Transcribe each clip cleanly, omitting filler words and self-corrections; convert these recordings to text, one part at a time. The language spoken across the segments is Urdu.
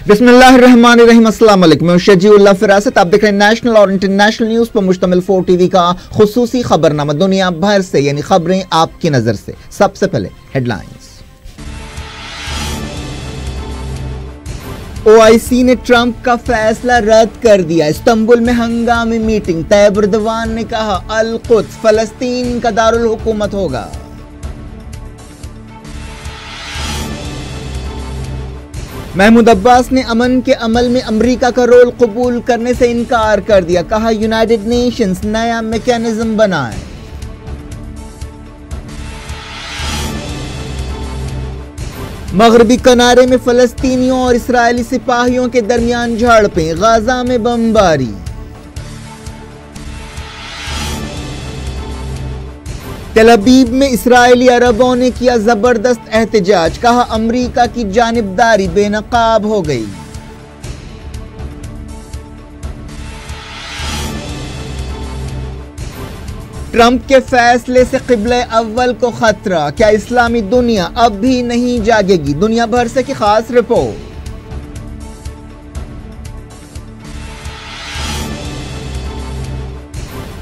بسم اللہ الرحمن الرحیم، السلام علیکم، میں شجیع اللہ فراست، آپ دیکھ رہے ہیں نیشنل اور انٹرنیشنل نیوز پر مشتمل 4 ٹی وی کا خصوصی خبرنامہ دنیا بھر سے، یعنی خبریں آپ کی نظر سے۔ سب سے پہلے ہیڈ لائنز۔ OIC نے ٹرمپ کا فیصلہ رد کر دیا، استنبول میں ہنگامی میٹنگ، طیب اردوان نے کہا القدس فلسطین کا دارالحکومت ہوگا۔ محمود عباس نے امن کے عمل میں امریکہ کا رول قبول کرنے سے انکار کر دیا، کہا یونائیٹڈ نیشنز نیا میکینزم بنائے۔ مغربی کنارے میں فلسطینیوں اور اسرائیلی سپاہیوں کے درمیان جھڑپیں، غزہ میں بمباری۔ تل ابیب میں اسرائیلی عربوں نے کیا زبردست احتجاج، کہا امریکہ کی جانبداری بے نقاب ہو گئی۔ ٹرمپ کے فیصلے سے قبلہ اول کو خطرہ، کیا اسلامی دنیا اب بھی نہیں جاگے گی؟ دنیا بھر سے کی خاص رپورٹ۔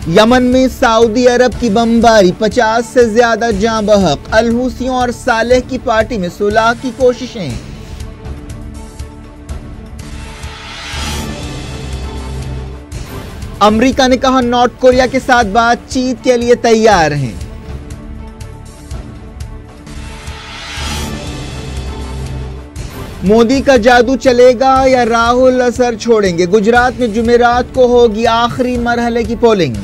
یمن میں سعودی عرب کی بمباری، 50 سے زیادہ جاں بحق، الحوثیوں اور صالح کی پارٹی میں صلح کی کوششیں۔ امریکہ نے کہا نارتھ کوریا کے ساتھ بات چیت کے لیے تیار ہیں۔ مودی کا جادو چلے گا یا راہل اثر چھوڑیں گے؟ گجرات میں جمعرات کو ہوگی آخری مرحلے کی پولنگ۔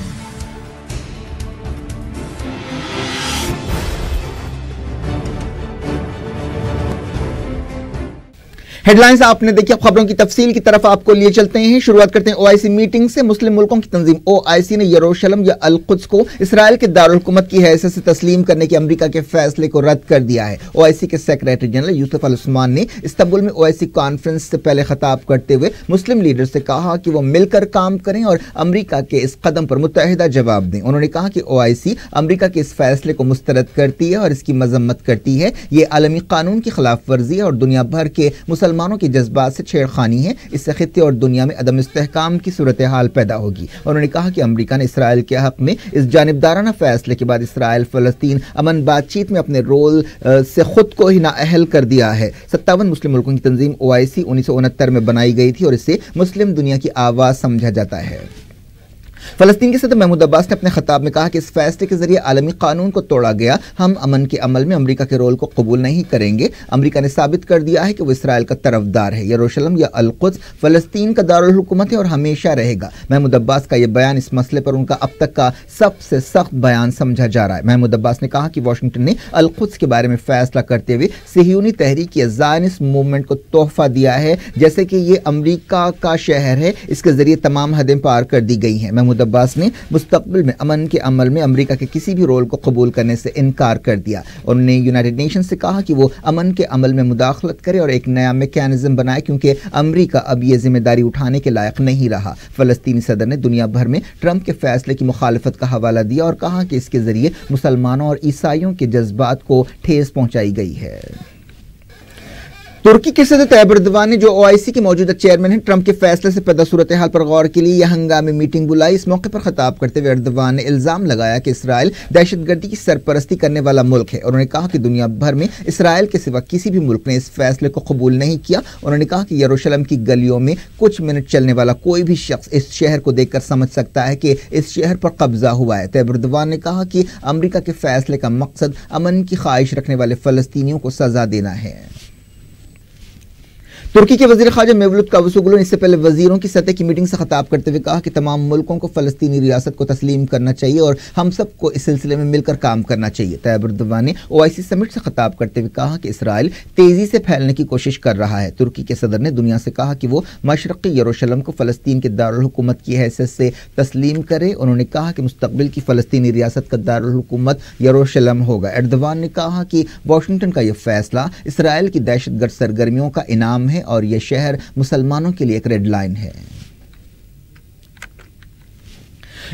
ہیڈ لائنز آپ نے دیکھی، اب خبروں کی تفصیل کی طرف آپ کو لیے چلتے ہیں۔ شروعات کرتے ہیں OIC میٹنگ سے۔ مسلم ملکوں کی تنظیم OIC نے یروشلم یا القدس کو اسرائیل کے دارالحکومت کی حیثیت سے تسلیم کرنے کے امریکہ کے فیصلے کو رد کر دیا ہے۔ OIC کے سیکریٹری جنرل یوسف العثمان نے استنبول میں OIC کانفرنس سے پہلے خطاب کرتے ہوئے مسلم لیڈر سے کہا کہ وہ مل کر کام کریں اور امریکہ کے اس قدم پر متحدہ جواب دیں۔ انہوں نے کہا کہ OIC امریکہ کے اس فیصلے کو مسترد کرتی ہے اور اس کی مذمت کرتی ہے۔ یہ عالمی قانون کی خلاف ورزی ہے اور دنیا بھر کے مسلمانوں کے جذبات سے چھیڑ خانی ہے۔ اس سے خطے اور دنیا میں عدم استحکام کی صورتحال پیدا ہوگی۔ انہوں نے کہا کہ امریکہ نے اسرائیل کے حق میں اس جانبدارانہ فیصلے کے بعد اسرائیل فلسطین امن بات چیت میں اپنے رول سے خود کو ہی نااہل کر دیا ہے۔ 57 مسلم ملکوں کی تنظیم OIC 1969 میں بنائی گئی تھی اور اسے مسلم دنیا کی آواز سمجھا جاتا ہے۔ فلسطین کے صدر محمود عباس نے اپنے خطاب میں کہا کہ اس فیصلے کے ذریعے عالمی قانون کو توڑا گیا۔ ہم امن کے عمل میں امریکہ کے رول کو قبول نہیں کریں گے۔ امریکہ نے ثابت کر دیا ہے کہ وہ اسرائیل کا طرفدار ہے۔ یروشلم یا القدس فلسطین کا دارالحکومت ہے اور ہمیشہ رہے گا۔ محمود عباس کا یہ بیان اس مسئلے پر ان کا اب تک کا سب سے سخت بیان سمجھا جا رہا ہے۔ محمود عباس نے کہا کہ واشنگٹن نے القدس کے بارے میں فیصلہ کرتے ہوئے صہیونی تحریک یا زائنسٹ موومنٹ کو تحفہ دیا ہے، جیسے کہ یہ امریکہ کا شہر ہے، اس کے ذریعے تمام حدیں پار کر دی گئی ہیں۔ محمود عباس نے مستقبل میں امن کے عمل میں امریکہ کے کسی بھی رول کو قبول کرنے سے انکار کر دیا۔ انہوں نے یونائیٹڈ نیشن سے کہا کہ وہ امن کے عمل میں مداخلت کرے اور ایک نیا میکینزم بنائے، کیونکہ امریکہ اب یہ ذمہ داری اٹھانے کے لائق نہیں رہا۔ فلسطینی صدر نے دنیا بھر میں ٹرمپ کے فیصلے کی مخالفت کا حوالہ دیا اور کہا کہ اس کے ذریعے مسلمانوں اور عیسائیوں کے جذبات کو ٹھیس پہنچائی گئی ہے۔ ترکی کے صدر طیب اردوان نے جو OIC کے موجودہ چیئرمین ہیں ٹرمپ کے فیصلے سے پیدا صورتحال پر غور کے لیے یہ ہنگامی میٹنگ بلائی۔ اس موقع پر خطاب کرتے ہوئے اردوان نے الزام لگایا کہ اسرائیل دہشت گردی کی سرپرستی کرنے والا ملک ہے۔ انہوں نے کہا کہ دنیا بھر میں اسرائیل کے سوا کسی بھی ملک نے اس فیصلے کو قبول نہیں کیا۔ انہوں نے کہا کہ یروشلم کی گلیوں میں کچھ منٹ چلنے والا کوئی بھی شخص اس شہر کو دیکھ کر سمجھ سکتا ہے کہ اس شہر پر قبضہ ہوا ہے۔ طیب اردوان نے کہا کہ امریکہ کے فیصلے کا مقصد امن کی خواہش رکھنے والے فلسطینیوں کو سزا دینا ہے۔ ترکی کے وزیر خارجہ میولوت کاوسوگلو نے اس سے پہلے وزیروں کی سطح کی میٹنگ سے خطاب کرتے ہوئے کہا کہ تمام ملکوں کو فلسطینی ریاست کو تسلیم کرنا چاہیے اور ہم سب کو اس سلسلے میں مل کر کام کرنا چاہیے۔ طیب اردوان نے OIC سمٹ سے خطاب کرتے ہوئے کہا کہ اسرائیل تیزی سے پھیلنے کی کوشش کر رہا ہے۔ ترکی کے صدر نے دنیا سے کہا کہ وہ مشرقی یروشلم کو فلسطین کے دارالحکومت کی حیثیت سے تسلیم کرے۔ انہوں نے کہا کہ مستقبل کی فلسطینی ریاست کا دارالحکومت یروشلم ہوگا۔ اردوان نے کہا کہ واشنگٹن کا یہ فیصلہ اسرائیل کی دہشت گرد سرگرمیوں کا انعام ہے اور یہ شہر مسلمانوں کے لیے ایک ریڈ لائن ہے۔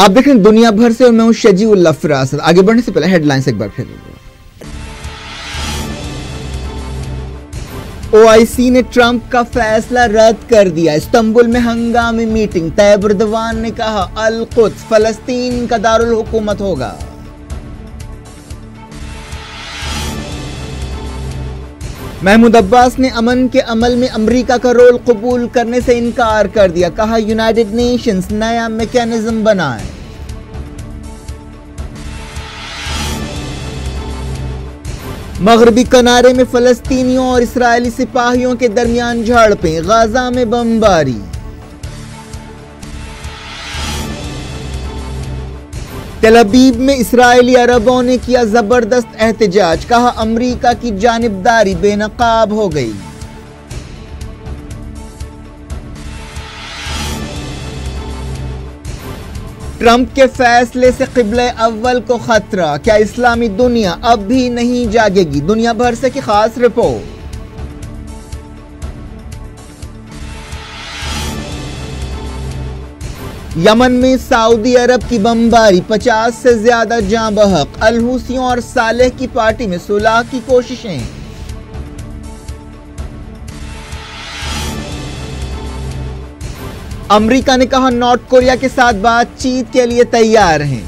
آپ دیکھ رہے ہیں دنیا بھر سے اور میں ہوں شجیع اللہ فراست۔ آگے بڑھنے سے پہلے ہیڈ لائنز ایک بار پھر۔ OIC نے ٹرمپ کا فیصلہ رد کر دیا، استنبول میں ہنگامی میٹنگ، طیب اردوان نے کہا القدس فلسطین کا دارالحکومت ہوگا۔ محمود عباس نے امن کے عمل میں امریکہ کا رول قبول کرنے سے انکار کر دیا، کہا یونائیٹڈ نیشنز نیا میکینزم بنائے۔ مغربی کنارے میں فلسطینیوں اور اسرائیلی سپاہیوں کے درمیان جھڑپیں، غزہ میں بمباری۔ تل ابیب میں اسرائیلی عربوں نے کیا زبردست احتجاج، کہا امریکہ کی جانبداری بے نقاب ہو گئی۔ ٹرمپ کے فیصلے سے قبلہ اول کو خطرہ، کیا اسلامی دنیا اب بھی نہیں جاگے گی؟ دنیا بھر سے کی خاص رپورٹ۔ یمن میں سعودی عرب کی بمباری، 50 سے زیادہ جاں بحق، الحوثیوں اور صالح کی پارٹی میں صلح کی کوششیں۔ امریکہ نے کہا نارتھ کوریا کے ساتھ بات چیت کے لیے تیار ہیں۔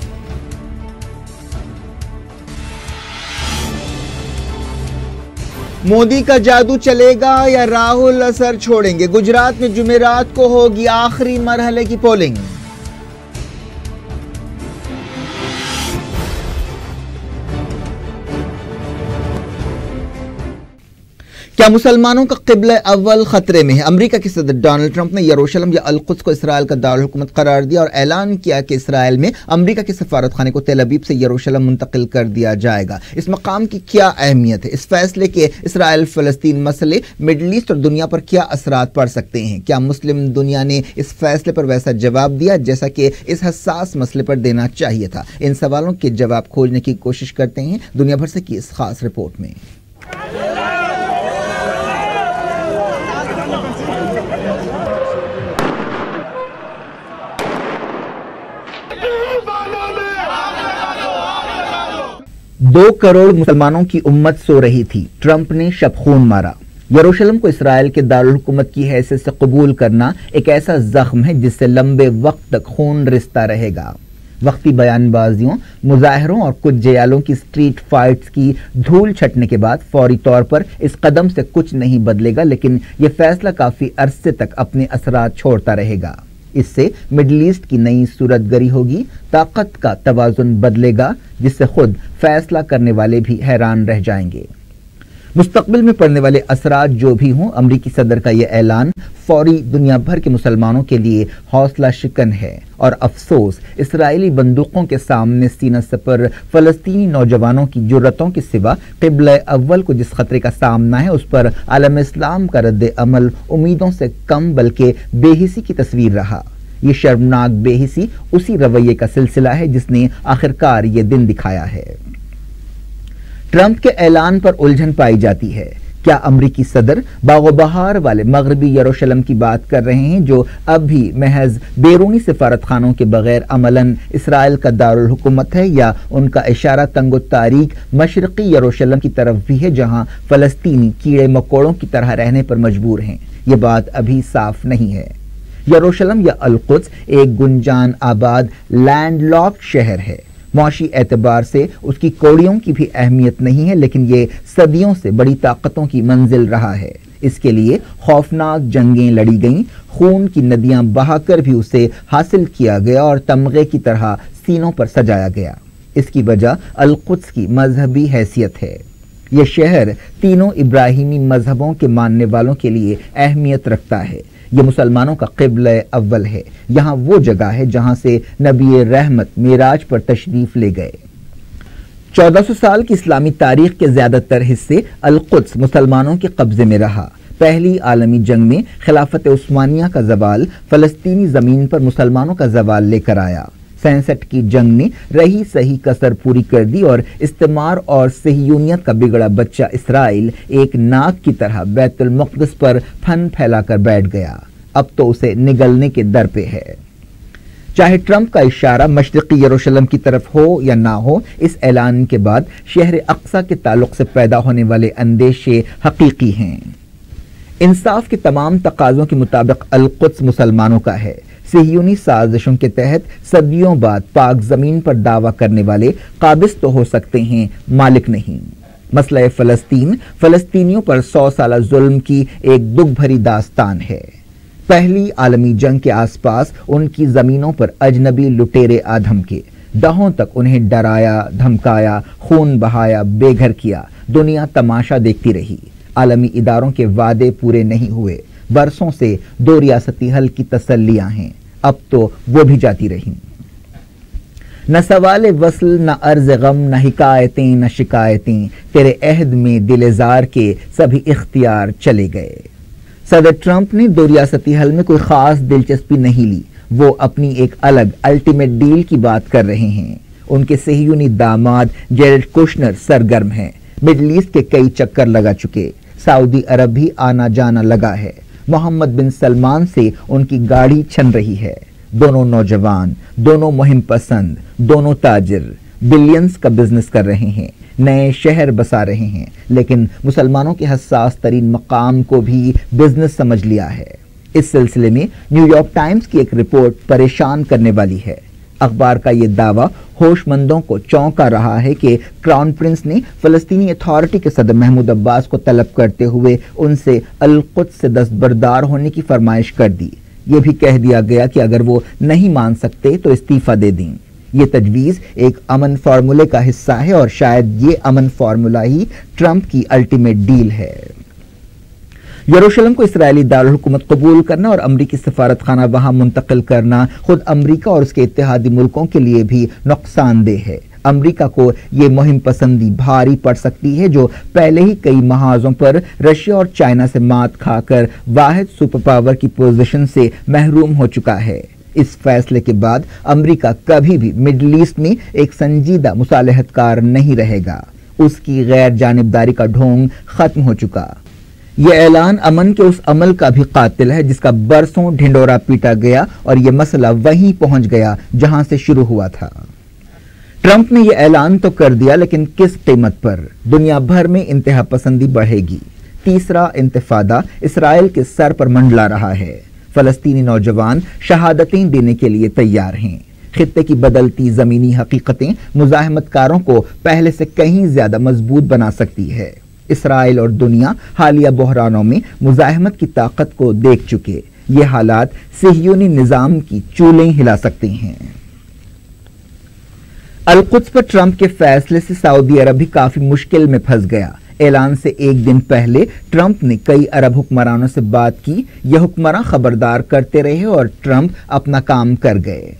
مودی کا جادو چلے گا یا راہل اثر چھوڑیں گے؟ گجرات میں جمعرات کو ہوگی آخری مرحلے کی پولنگ۔ کیا مسلمانوں کا قبلہ اول خطرے میں ہے؟ امریکہ کے صدر ڈونلڈ ٹرمپ نے یروشلم یا القدس کو اسرائیل کا دارالحکومت قرار دیا اور اعلان کیا کہ اسرائیل میں امریکہ کے سفارت خانے کو تل ابیب سے یروشلم منتقل کر دیا جائے گا۔ اس مقام کی کیا اہمیت ہے؟ اس فیصلے کے اسرائیل فلسطین مسئلے، مڈل ایسٹ اور دنیا پر کیا اثرات پڑ سکتے ہیں؟ کیا مسلم دنیا نے اس فیصلے پر ویسا جواب دیا جیسا کہ اس حساس مسئلے پر دینا چاہیے تھا؟ ان سوالوں کے جواب کھوجنے کی کوشش کرتے ہیں دنیا بھر سے کی اس خاص رپورٹ میں۔ دو کروڑ مسلمانوں کی امت سو رہی تھی، ٹرمپ نے شب خون مارا۔ یروشلم کو اسرائیل کے دارالحکومت کی حیثیت سے قبول کرنا ایک ایسا زخم ہے جس سے لمبے وقت تک خون رستا رہے گا۔ وقتی بیان بازیوں، مظاہروں اور کچھ جیالوں کی اسٹریٹ فائٹس کی دھول چھٹنے کے بعد فوری طور پر اس قدم سے کچھ نہیں بدلے گا، لیکن یہ فیصلہ کافی عرصے تک اپنے اثرات چھوڑتا رہے گا۔ اس سے مڈل ایسٹ کی نئی صورت گری ہوگی، طاقت کا توازن بدلے گا جس سے خود فیصلہ کرنے والے بھی حیران رہ جائیں گے۔ مستقبل میں پڑنے والے اثرات جو بھی ہوں، امریکی صدر کا یہ اعلان فوری دنیا بھر کے مسلمانوں کے لیے حوصلہ شکن ہے، اور افسوس اسرائیلی بندوقوں کے سامنے سینہ سپر فلسطینی نوجوانوں کی جرتوں کے سوا قبلہ اول کو جس خطرے کا سامنا ہے اس پر عالم اسلام کا رد عمل امیدوں سے کم بلکہ بے حسی کی تصویر رہا۔ یہ شرمناک بے حسی اسی رویے کا سلسلہ ہے جس نے آخرکار یہ دن دکھایا ہے۔ ٹرمپ کے اعلان پر الجھن پائی جاتی ہے۔ کیا امریکی صدر باغ و بہار والے مغربی یروشلم کی بات کر رہے ہیں جو اب بھی محض بیرونی سفارت خانوں کے بغیر عملاً اسرائیل کا دارالحکومت ہے، یا ان کا اشارہ تنگ و تاریک مشرقی یروشلم کی طرف بھی ہے جہاں فلسطینی کیڑے مکوڑوں کی طرح رہنے پر مجبور ہیں؟ یہ بات ابھی صاف نہیں ہے۔ یروشلم یا القدس ایک گنجان آباد لینڈ لاک شہر ہے۔ معاشی اعتبار سے اس کی کوڑیوں کی بھی اہمیت نہیں ہے، لیکن یہ صدیوں سے بڑی طاقتوں کی منزل رہا ہے۔ اس کے لیے خوفناک جنگیں لڑی گئیں، خون کی ندیاں بہا کر بھی اسے حاصل کیا گیا اور تمغے کی طرح سینوں پر سجایا گیا۔ اس کی وجہ القدس کی مذہبی حیثیت ہے۔ یہ شہر تینوں ابراہیمی مذہبوں کے ماننے والوں کے لیے اہمیت رکھتا ہے۔ یہ مسلمانوں کا قبلہ اول ہے۔ یہاں وہ جگہ ہے جہاں سے نبی رحمت معراج پر تشریف لے گئے۔ 1400 سال کی اسلامی تاریخ کے زیادہ تر حصے القدس مسلمانوں کے قبضے میں رہا۔ پہلی عالمی جنگ میں خلافت عثمانیہ کا زوال فلسطینی زمین پر مسلمانوں کا زوال لے کر آیا۔ 67 کی جنگ نے رہی صحیح کسر پوری کر دی اور استعمار اور صہیونیت کا بگڑا بچہ اسرائیل ایک ناک کی طرح بیت المقدس پر پھن پھیلا کر بیٹھ گیا۔ اب تو اسے نگلنے کے در پہ ہے۔ چاہے ٹرمپ کا اشارہ مشرقی یروشلم کی طرف ہو یا نہ ہو، اس اعلان کے بعد شہر اقصی کے تعلق سے پیدا ہونے والے اندیشے حقیقی ہیں۔ انصاف کے تمام تقاضوں کے مطابق القدس مسلمانوں کا ہے۔ صہیونی سازشوں کے تحت صدیوں بعد پاک زمین پر دعویٰ کرنے والے قابض تو ہو سکتے ہیں، مالک نہیں۔ مسئلہ فلسطین فلسطینیوں پر 100 سالہ ظلم کی ایک دکھ بھری داستان ہے۔ پہلی عالمی جنگ کے آس پاس ان کی زمینوں پر اجنبی لٹیرے آدھم کے دہوں تک انہیں ڈرایا، دھمکایا، خون بہایا، بے گھر کیا۔ دنیا تماشا دیکھتی رہی۔ عالمی اداروں کے وعدے پورے نہیں ہوئے۔ برسوں سے 2 ریاستی حل کی تسلیاں ہیں، اب تو وہ بھی جاتی رہیں۔ نہ سوال وصل، نہ عرض غم، نہ حکایتیں، نہ شکایتیں، تیرے عہد میں دل زار کے سبھی اختیار چلے گئے۔ صدر ٹرمپ نے 2 ریاستی حل میں کوئی خاص دلچسپی نہیں لی۔ وہ اپنی ایک الگ الٹیمیٹ ڈیل کی بات کر رہے ہیں۔ ان کے صہیونی داماد جیرڈ کوشنر سرگرم ہیں، مڈل ایسٹ کے کئی چکر لگا چکے۔ سعودی عرب بھی آنا جانا لگا ہے۔ محمد بن سلمان سے ان کی گاڑی چھن رہی ہے۔ دونوں نوجوان، دونوں مہم پسند، دونوں تاجر، بلینز کا بزنس کر رہے ہیں، نئے شہر بسا رہے ہیں، لیکن مسلمانوں کے حساس ترین مقام کو بھی بزنس سمجھ لیا ہے۔ اس سلسلے میں نیو یارک ٹائمز کی ایک رپورٹ پریشان کرنے والی ہے۔ اخبار کا یہ دعویٰ ہوش مندوں کو چونکا رہا ہے کہ کراؤن پرنس نے فلسطینی اتھارٹی کے صدر محمود عباس کو طلب کرتے ہوئے ان سے القدس سے دستبردار ہونے کی فرمائش کر دی۔ یہ بھی کہہ دیا گیا کہ اگر وہ نہیں مان سکتے تو استعفیٰ دے دیں۔ یہ تجویز ایک امن فارمولے کا حصہ ہے اور شاید یہ امن فارمولہ ہی ٹرمپ کی الٹیمیٹ ڈیل ہے۔ یروشلم کو اسرائیلی دارالحکومت قبول کرنا اور امریکی سفارت خانہ وہاں منتقل کرنا خود امریکہ اور اس کے اتحادی ملکوں کے لیے بھی نقصان دہ ہے۔ امریکہ کو یہ مہم پسندی بھاری پڑ سکتی ہے جو پہلے ہی کئی محاذوں پر رشیا اور چائنا سے مات کھا کر واحد سپر پاور کی پوزیشن سے محروم ہو چکا ہے۔ اس فیصلے کے بعد امریکہ کبھی بھی مڈل ایسٹ میں ایک سنجیدہ مصالحت کار نہیں رہے گا۔ اس کی غیر جانبداری کا ڈھونگ ختم ہو چکا۔ یہ اعلان امن کے اس عمل کا بھی قاتل ہے جس کا برسوں ڈھنڈورا پیٹا گیا اور یہ مسئلہ وہیں پہنچ گیا جہاں سے شروع ہوا تھا۔ ٹرمپ نے یہ اعلان تو کر دیا، لیکن کس قیمت پر؟ دنیا بھر میں انتہا پسندی بڑھے گی۔ تیسرا انتفاضہ اسرائیل کے سر پر منڈلا رہا ہے۔ فلسطینی نوجوان شہادتیں دینے کے لیے تیار ہیں۔ خطے کی بدلتی زمینی حقیقتیں مزاحمت کاروں کو پہلے سے کہیں زیادہ مضبوط بنا سکتی ہے۔ اسرائیل اور دنیا حالیہ بحرانوں میں مزاحمت کی طاقت کو دیکھ چکے۔ یہ حالات صہیونی نظام کی چولیں ہلا سکتے ہیں۔ القدس پر ٹرمپ کے فیصلے سے سعودی عرب بھی کافی مشکل میں پھنس گیا۔ اعلان سے ایک دن پہلے ٹرمپ نے کئی عرب حکمرانوں سے بات کی۔ یہ حکمراں خبردار کرتے رہے اور ٹرمپ اپنا کام کر گئے۔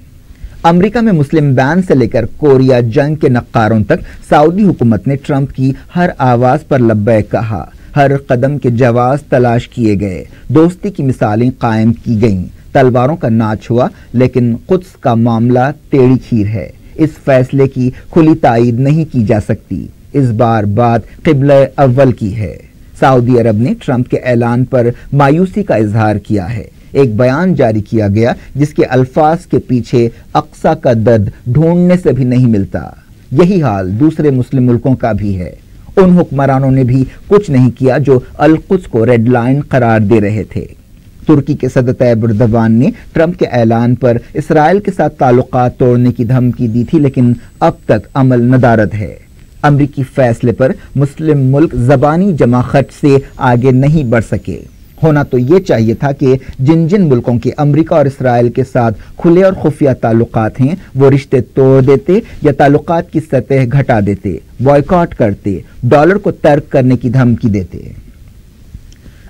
امریکہ میں مسلم بین سے لے کر کوریا جنگ کے نقاروں تک سعودی حکومت نے ٹرمپ کی ہر آواز پر لبیک کہا۔ ہر قدم کے جواز تلاش کیے گئے، دوستی کی مثالیں قائم کی گئیں، تلواروں کا ناچ ہوا، لیکن قدس کا معاملہ ٹیڑھی کھیر ہے۔ اس فیصلے کی کھلی تائید نہیں کی جا سکتی۔ اس بار بات قبلہ اول کی ہے۔ سعودی عرب نے ٹرمپ کے اعلان پر مایوسی کا اظہار کیا ہے۔ ایک بیان جاری کیا گیا جس کے الفاظ کے پیچھے اقصی کا درد ڈھونڈنے سے بھی نہیں ملتا۔ یہی حال دوسرے مسلم ملکوں کا بھی ہے۔ ان حکمرانوں نے بھی کچھ نہیں کیا جو القدس کو ریڈ لائن قرار دے رہے تھے۔ ترکی کے صدر طیب اردوان نے ٹرمپ کے اعلان پر اسرائیل کے ساتھ تعلقات توڑنے کی دھمکی دی تھی، لیکن اب تک عمل ندارد ہے۔ امریکی فیصلے پر مسلم ملک زبانی جمع خرچ سے آگے نہیں بڑھ سکے۔ ہونا تو یہ چاہیے تھا کہ جن جن ملکوں کے امریکہ اور اسرائیل کے ساتھ کھلے اور خفیہ تعلقات ہیں وہ رشتے توڑ دیتے یا تعلقات کی سطح گھٹا دیتے، بائیکاٹ کرتے، ڈالر کو ترک کرنے کی دھمکی دیتے۔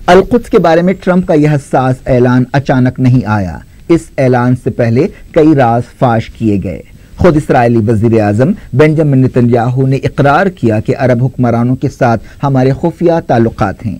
القدس کے بارے میں ٹرمپ کا یہ حساس اعلان اچانک نہیں آیا۔ اس اعلان سے پہلے کئی راز فاش کیے گئے۔ خود اسرائیلی وزیر اعظم بنجامن نتنیاہو نے اقرار کیا کہ عرب حکمرانوں کے ساتھ ہمارے خفیہ تعلقات ہیں۔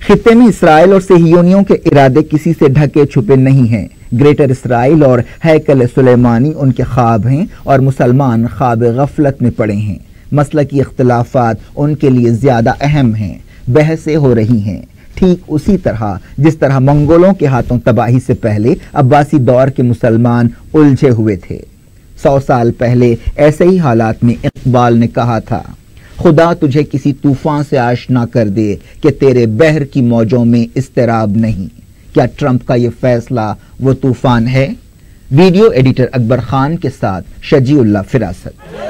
خطے میں اسرائیل اور صہیونیوں کے ارادے کسی سے ڈھکے چھپے نہیں ہیں۔ گریٹر اسرائیل اور ہیکل سلیمانی ان کے خواب ہیں اور مسلمان خواب غفلت میں پڑے ہیں۔ مسلکی اختلافات ان کے لیے زیادہ اہم ہیں۔ بحثیں ہو رہی ہیں، ٹھیک اسی طرح جس طرح منگولوں کے ہاتھوں تباہی سے پہلے عباسی دور کے مسلمان الجھے ہوئے تھے۔ 100 سال پہلے ایسے ہی حالات میں اقبال نے کہا تھا، خدا تجھے کسی طوفان سے آشنا کر دے کہ تیرے بحر کی موجوں میں اضطراب نہیں۔ کیا ٹرمپ کا یہ فیصلہ وہ طوفان ہے؟ ویڈیو ایڈیٹر اکبر خان کے ساتھ شجیع اللہ فراست۔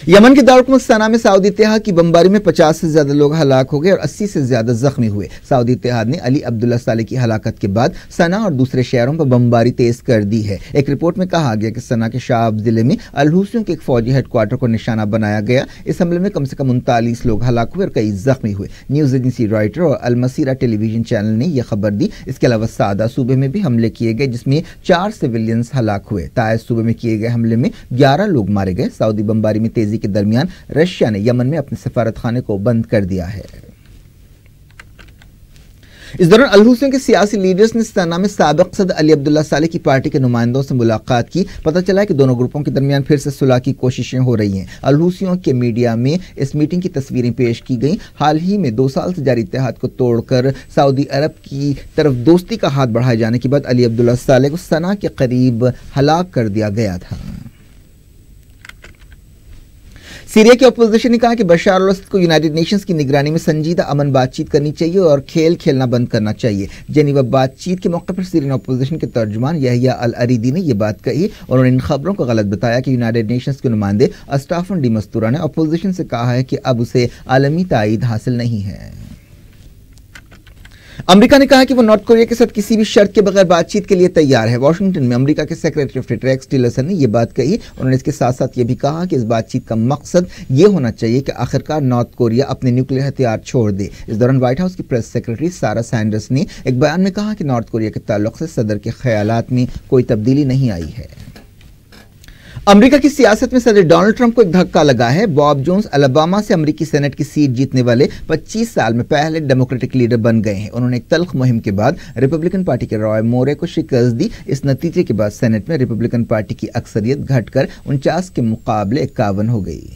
یمن کے دارالحکومت صنعا میں سعودی اتحاد کی بمباری میں 50 سے زیادہ لوگ ہلاک ہو گئے اور 80 سے زیادہ زخمی ہوئے۔ سعودی اتحاد نے علی عبداللہ صالح کی ہلاکت کے بعد صنعا اور دوسرے شہروں پر بمباری تیز کر دی ہے۔ ایک رپورٹ میں کہا گیا کہ صنعا کے شعب ضلع میں الحوثیوں کے ایک فوجی ہیڈ کوارٹر کو نشانہ بنایا گیا۔ اس حملے میں کم سے کم 39 لوگ ہلاک ہوئے اور کئی زخمی ہوئے۔ نیوز ایجنسی رائٹر اور المسیرہ ٹیلی ویژن چینل نے یہ خبر دی۔ اس کے علاوہ سعدہ صوبے میں بھی حملے کیے گئے جس میں 4 سویلینز ہلاک ہوئے۔ تعز صوبے میں کیے گئے حملے میں 11 لوگ مارے گئے۔ سعودی بمباری میں تیزی کے درمیان رشیا نے یمن میں اپنے سفارت خانے کو بند کر دیا ہے۔ اس دوران الحوثیوں کے سیاسی لیڈرز نے صنعا میں سابق صدر علی عبداللہ صالح کی پارٹی کے نمائندوں سے ملاقات کی۔ پتہ چلا ہے کہ دونوں گروپوں کے درمیان پھر سے صلح کی کوششیں ہو رہی ہیں۔ الحوثیوں کے میڈیا میں اس میٹنگ کی تصویریں پیش کی گئیں۔ حال ہی میں 2 سال سے جاری اتحاد کو توڑ کر سعودی عرب کی طرف دوستی کا ہاتھ بڑھائے جانے کے بعد علی عبداللہ صالح کو صنعا کے قریب ہلاک کر دیا گیا تھا۔ سیریا کی اپوزیشن نے کہا کہ بشار الاسد کو یونائیٹڈ نیشنز کی نگرانی میں سنجیدہ امن بات چیت کرنی چاہیے اور کھیل کھیلنا بند کرنا چاہیے۔ جنیوا بات چیت کے موقع پر سیرین اپوزیشن کے ترجمان یحییٰ العریدی نے یہ بات کہی۔ انہوں نے ان خبروں کو غلط بتایا کہ یونائیٹڈ نیشنز کے نمائندے اسٹافن ڈی مستورا نے اپوزیشن سے کہا ہے کہ اب اسے عالمی تائید حاصل نہیں ہے۔ امریکہ نے کہا کہ وہ نارتھ کوریا کے ساتھ کسی بھی شرط کے بغیر بات چیت کے لیے تیار ہے۔ واشنگٹن میں امریکہ کے secretary of state Rex Tillerson نے یہ بات کہی۔ انہوں نے اس کے ساتھ ساتھ یہ بھی کہا کہ اس بات چیت کا مقصد یہ ہونا چاہیے کہ آخرکار نارتھ کوریا اپنے نیوکلیئر ہتھیار چھوڑ دے۔ اس دوران وائٹ ہاؤس کی پریس سیکریٹری سارا سینڈرز نے ایک بیان میں کہا کہ نارتھ کوریا کے تعلق سے صدر کے خیالات میں کوئی تبدیلی نہیں آئی ہے۔ امریکہ کی سیاست میں صدر ڈونلڈ ٹرمپ کو ایک دھکا لگا ہے۔ باب جونز الاباما سے امریکی سینٹ کی سیٹ جیتنے والے 25 سال میں پہلے ڈیموکریٹک لیڈر بن گئے ہیں۔ انہوں نے ایک تلخ مہم کے بعد ریپبلکن پارٹی کے رائے مورے کو شکست دی۔ اس نتیجے کے بعد سینٹ میں ریپبلکن پارٹی کی اکثریت گھٹ کر 49 کے مقابلے 51 ہو گئی۔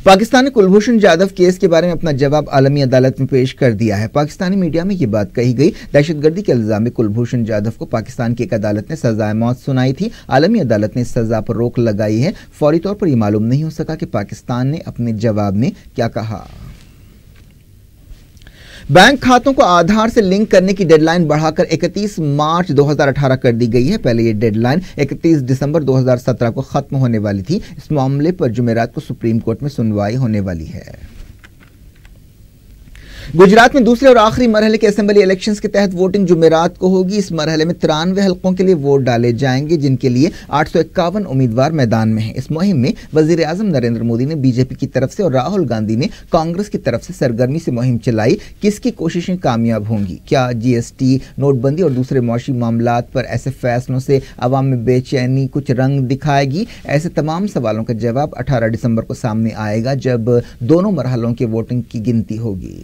پاکستان نے کلبھوشن جادھو کیس کے بارے میں اپنا جواب عالمی عدالت میں پیش کر دیا ہے۔ پاکستانی میڈیا میں یہ بات کہی گئی، دہشت گردی کے الزام میں کلبھوشن جادھو کو پاکستان کی ایک عدالت نے سزائے موت سنائی تھی۔ عالمی عدالت نے اس سزا پر روک لگائی ہے۔ فوری طور پر یہ معلوم نہیں ہو سکا کہ پاکستان نے اپنے جواب میں کیا کہا۔ بینک کھاتوں کو آدھار سے لنک کرنے کی ڈیڈ لائن بڑھا کر 31 مارچ 2018 کر دی گئی ہے۔ پہلے یہ ڈیڈ لائن 31 دسمبر 2017 کو ختم ہونے والی تھی۔ اس معاملے پر جمعرات کو سپریم کورٹ میں سنوائی ہونے والی ہے۔ گجرات میں دوسرے اور آخری مرحلے کے اسمبلی الیکشنز کے تحت ووٹنگ جمعرات کو ہوگی۔ اس مرحلے میں 93 حلقوں کے لیے ووٹ ڈالے جائیں گے جن کے لیے 851 امیدوار میدان میں ہیں۔ اس مہم میں وزیر اعظم نریندر مودی نے بی جے پی کی طرف سے اور راہل گاندھی نے کانگریس کی طرف سے سرگرمی سے مہم چلائی۔ کس کی کوششیں کامیاب ہوں گی؟ کیا جی ایس ٹی، نوٹ بندی اور دوسرے معاشی معاملات پر ایسے فیصلوں سے عوام میں بے چینی کچھ رنگ دکھائے گی؟ ایسے تمام سوالوں کا جواب 18 دسمبر کو سامنے آئے گا جب دونوں مرحلوں کے ووٹنگ کی گنتی ہوگی۔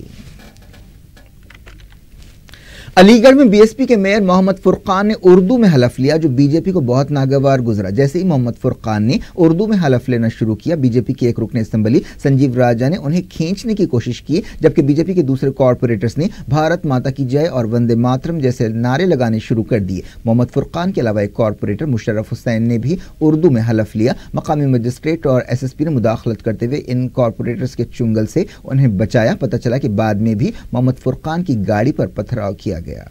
علی گڑھ میں بی ایس پی کے میئر محمد فرقان نے اردو میں حلف لیا جو بی جے پی کو بہت ناگوار گزرا۔ جیسے ہی محمد فرقان نے اردو میں حلف لینا شروع کیا، بی جے پی کے ایک رکن اسمبلی سنجیو راجہ نے انہیں کھینچنے کی کوشش کی، جبکہ بی جے پی کے دوسرے کارپوریٹرز نے بھارت ماتا کی جے اور وندے ماترم جیسے نعرے لگانے شروع کر دیے۔ محمد فرقان کے علاوہ ایک کارپوریٹر مشرف حسین نے بھی اردو میں حلف لیا۔ مقامی مجسٹریٹ اور ایس ایس پی نے مداخلت کرتے ہوئے ان کارپوریٹرز کے چنگل سے انہیں بچایا۔ پتہ چلا کہ بعد میں بھی محمد فرقان کی گاڑی پر پتھراؤ کیا گیا۔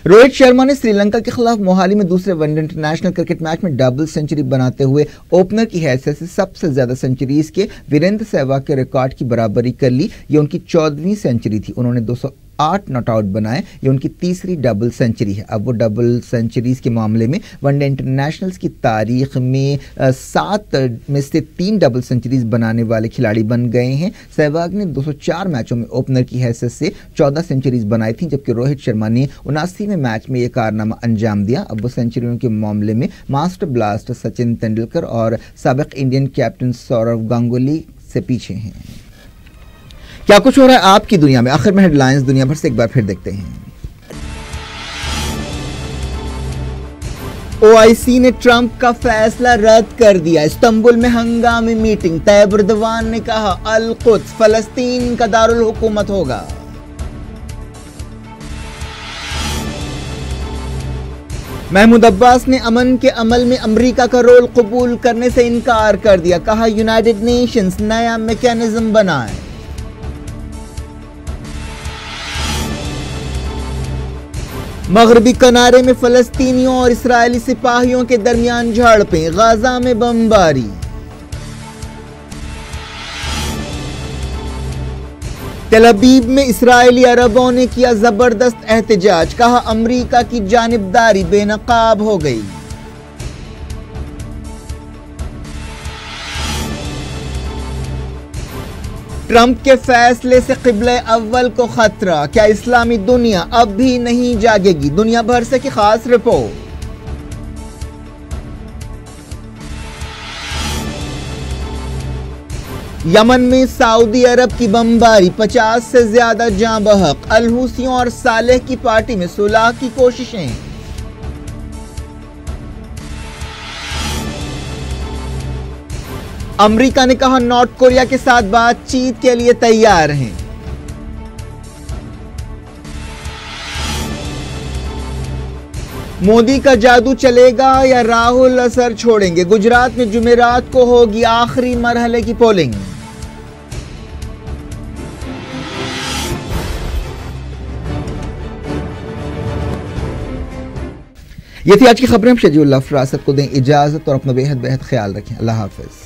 روہت شرما نے سری لنکا کے خلاف موہالی میں دوسرے one day international cricket match میں ڈبل سنچری بناتے ہوئے اوپنر کی حیثیت سے سب سے زیادہ سنچریز کے وریندر سہواگ کے ریکارڈ کی برابری کر لی۔ یہ ان کی 14ویں سنچری تھی۔ انہوں نے 208 ناٹ آؤٹ بنائے۔ یہ ان کی تیسری ڈبل سنچری ہے۔ اب وہ ڈبل سنچریز کے معاملے میں ون ڈے انٹرنیشنلز کی تاریخ میں 7 میں سے 3 ڈبل سنچریز بنانے والے کھلاڑی بن گئے ہیں۔ سہواگ نے 204 میچوں میں اوپنر کی حیثیت سے 14 سنچریز بنائی تھیں، جبکہ روہت شرما نے 79ویں میچ میں یہ کارنامہ انجام دیا۔ اب وہ سنچریوں کے معاملے میں ماسٹر بلاسٹر سچن تندولکر اور سابق انڈین کیپٹن سورو گنگولی سے پیچھے ہیں۔ کیا کچھ ہو رہا ہے آپ کی دنیا میں؟ آخر میں ہیڈ لائنز دنیا بھر سے ایک بار پھر دیکھتے ہیں۔ OIC نے ٹرمپ کا فیصلہ رد کر دیا۔ استنبول میں ہنگامی میٹنگ، طیب اردوان نے کہا القدس فلسطین کا دارالحکومت ہوگا۔ محمود عباس نے امن کے عمل میں امریکہ کا رول قبول کرنے سے انکار کر دیا، کہا یونائیٹڈ نیشنز نیا میکینزم بنائے۔ مغربی کنارے میں فلسطینیوں اور اسرائیلی سپاہیوں کے درمیان جھڑپیں، غزہ میں بمباری۔ تل ابیب میں اسرائیلی عربوں نے کیا زبردست احتجاج، کہا امریکہ کی جانبداری بے نقاب ہو گئی۔ ٹرمپ کے فیصلے سے قبلہ اول کو خطرہ، کیا اسلامی دنیا اب بھی نہیں جاگے گی؟ دنیا بھر سے کی خاص رپورٹ۔ یمن میں سعودی عرب کی بمباری، 50 سے زیادہ جاں بحق، الحوثیوں اور صالح کی پارٹی میں صلح کی کوششیں۔ امریکہ نے کہا نارتھ کوریا کے ساتھ بات چیت کے لیے تیار ہیں۔ مودی کا جادو چلے گا یا راہل اثر چھوڑیں گے؟ گجرات میں جمعرات کو ہوگی آخری مرحلے کی پولنگ۔ یہ تھی آج کی خبریں۔ شجیع اللہ فراست کو دیں اجازت اور اپنا بے حد خیال رکھیں۔ اللہ حافظ۔